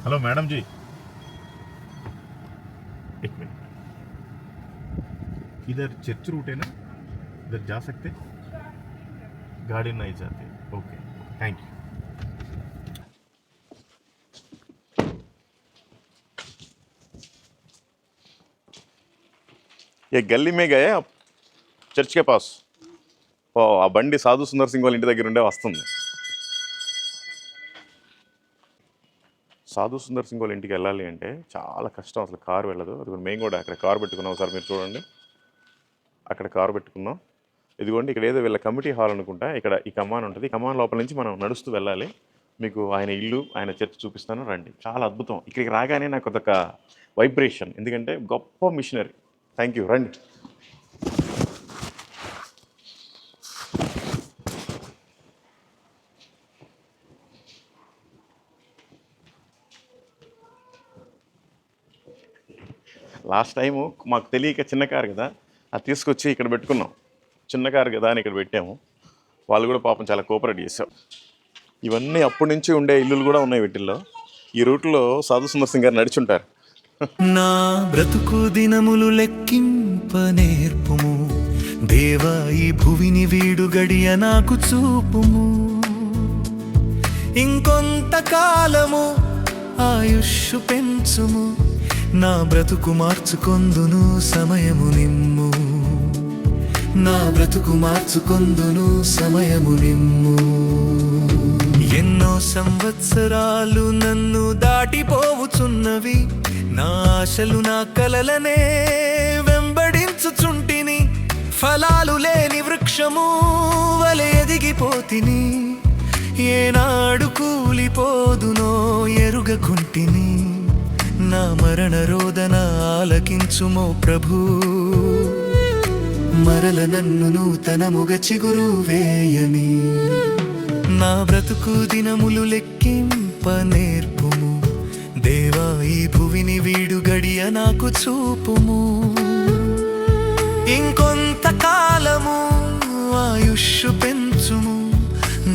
Hello madam जी, एक minute. इधर church root है ना, इधर जा सकते? गाड़ी नहीं जाते? Okay, thank you. ये गली में गए आप చర్చ్ కే పాస్. ఓ ఆ బండి సాధు సుందర్ సింగ్ వాళ్ళ ఇంటి దగ్గర ఉండే వస్తుంది. సాధు సుందర్ సింగ్ వాళ్ళ ఇంటికి వెళ్ళాలి అంటే చాలా కష్టం, అసలు కారు వెళ్ళదు. అది మేము కూడా అక్కడ కారు పెట్టుకున్నాం. ఒకసారి మీరు చూడండి, అక్కడ కారు పెట్టుకున్నాం. ఇదిగోండి, ఇక్కడ ఏదో వీళ్ళ కమిటీ హాల్ అనుకుంటా. ఇక్కడ ఈ కమాన్ ఉంటుంది. ఈ కమాన్ లోపల నుంచి మనం నడుస్తూ వెళ్ళాలి. మీకు ఆయన ఇల్లు, ఆయన చర్చ్ చూపిస్తాను, రండి. చాలా అద్భుతం. ఇక్కడికి రాగానే నాకు ఒక వైబ్రేషన్, ఎందుకంటే గొప్ప మిషనరీ. థ్యాంక్ యూ, రండి. లాస్ట్ టైము మాకు తెలియక చిన్న కారు కదా, అది తీసుకొచ్చి ఇక్కడ పెట్టుకున్నాం. చిన్న కారు కదా అని ఇక్కడ పెట్టాము. వాళ్ళు కూడా పాపం చాలా కోఆపరేట్ చేశారు. ఇవన్నీ అప్పటి నుంచి ఉండే ఇల్లులు కూడా ఉన్నాయి వీటిల్లో. ఈ రూట్లో సాధు సుందర్ సింగ్ గారు నడిచుంటారు. నా బ్రతుకు దినములు లెక్కింప నేర్పుము దేవా, ఈ భువిని వీడు గడియ నాకు చూపుము. ఇంకొంతకాలము ఆయుష్షు పెంచుము, నా బ్రతుకు మార్చుకొందును సమయము నిమ్ము. నా బ్రతుకు మార్చుకొందును సమయము నిమ్ము. ఎన్నో సంవత్సరాలు నన్ను దాటిపోవుచున్నవి, నా ఆశలు నా కలలనే వెంబడించుచుంటిని. ఫలాలు లేని వృక్షము వలె ఎదిగిపోతిని, ఏనాడు కూలిపోదునో ఎరుగకుంటిని. నా మరణ రోదన ఆలకించుమో ప్రభు, మరల నన్ను నూతనముగ చిగురు వేయని. నా బ్రతుకు దినములు లెక్కింప నేర్పుము దేవా, ఈ భువిని వీడు గడియ నాకు చూపుము. ఇంకొంతకాలము ఆయుష్షు పెంచుము,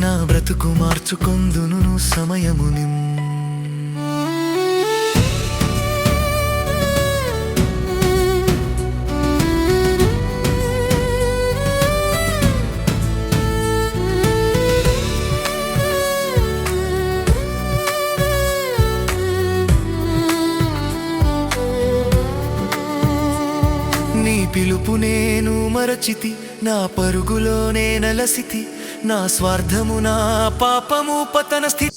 నా బ్రతుకు మార్చుకొందును సమయము నిమ్ము. నీ పిలుపు నేను మరచితి, నా పరుగులోనే నలసితి. నా స్వార్థము నా పాపము పతన స్థితి.